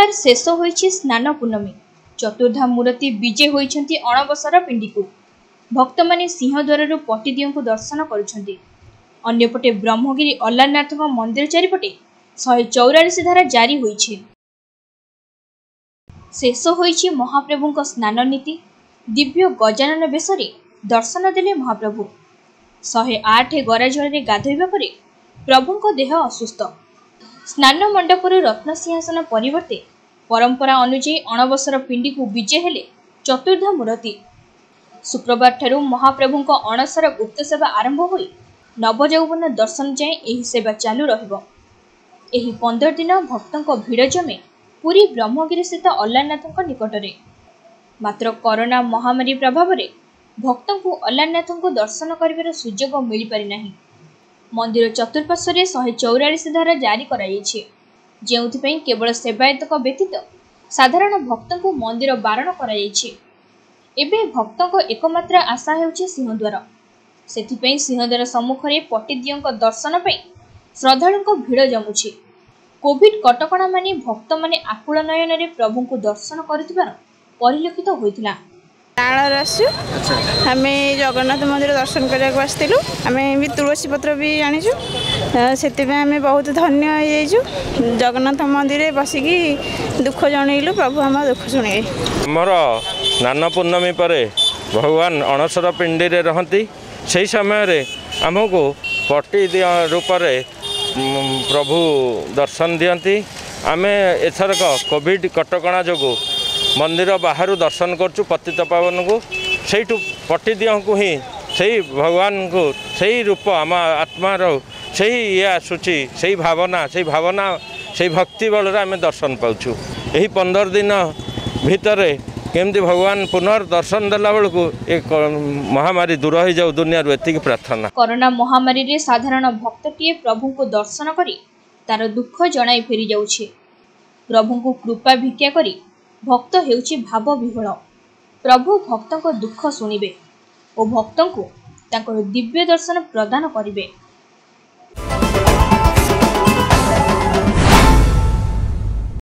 शुक्रवार शेष होईछि स्नान पूर्णमी। चतुर्धा मूर्ति विजे होईछंती अणबसर पिंडी को। भक्त माने सिंहद्वार पटिदियों को दर्शन करुछंती। अन्यपटे ब्रह्मगिरी अल्लारनाथ मंदिर चारिपटे 144 धारा जारी होईछि। शेष होईछि महाप्रभुଙ୍କ स्नान नीति। दिव्य गजानन बेशरे दर्शन देले महाप्रभु। 108 गराजल गाधोइबा परे प्रभुଙ୍କ देह असुस्थ। स्नान मंडपर रत्न सिंहासन परिवर्ते परंपरा अनुଯାयी अणबसर पिंडी को विजे हेले चतुर्धा मूर्ति। शुक्रवार ठारू महाप्रभुଙ୍କ अणसर गुप्त सेवा आरंभ होई नवयौवन दर्शन जाए एही सेवा चालू रहिबो। एही 15 दिन भक्तଙ୍କ भिड़ जमे पुरी ब्रह्मगिरी स्थित अल्लारनाथଙ୍କ निकटरे। मात्र कोरोना महामारी प्रभाव रे भक्तଙ୍କୁ अल्लारनाथଙ୍କୁ दर्शन करिबार सुजोग मिली पारि नाही। मंदिर चतुर्पार्श्व 144 धारा जारी कराଯାଇଛି, जेउथिपई केवल सेवायतक व्यतीत साधारण भक्तଙ୍କୁ मंदिर बारण कराଯାଇଛି। एबे भक्तଙ୍କ एकमात्र आशा हेउछि सिंहद्वार। सेथिपई सिंहद्वार सम्मुखरे पटिदियोंक दर्शन पई श्रद्धालुଙ୍କ भिड़ जमुछि। कोविड कटकणा माने भक्त माने आकुल नयन रे प्रभुଙ୍କୁ दर्शन करुथिबार परिलक्षित होइतिला। आम जगन्नाथ मंदिर दर्शन करने आसलु। आम भी तुलसी पत्र भी आनीचु, से आम बहुत धन्य हो जगन्नाथ मंदिर बसिकी दुख जनइलु। प्रभु आम दुख शुणे। मोर स्नान पूर्णमी पर भगवान अणसर पिंडी रे रहती। से समय आमको पटी रूप प्रभु दर्शन दियंती। आम एथरक कोविड कटकणा जो मंदिर बाहर दर्शन करचु पतित पावन को। सेठू पटिदियों को ही सही भगवान को सही रूप आम आत्मार सही ये आसूची सही भावना से भक्ति बल आम दर्शन पाचु। यही 15 दिन भितर केमती भगवान पुनर्दर्शन देला बेलू एक महामारी दूर हो जाऊ दुनिया एतिक प्रार्थना। कोरोना महामारी रे साधारण भक्तटीए प्रभु को दर्शन करी तार दुख जणाई फेरी जाउछि। प्रभु को कृपा भिक्षा करी भक्त हेउछि भाव विह्वल। प्रभु भक्तों दुख शुणिबे और भक्तों दिव्य दर्शन प्रदान करिबे।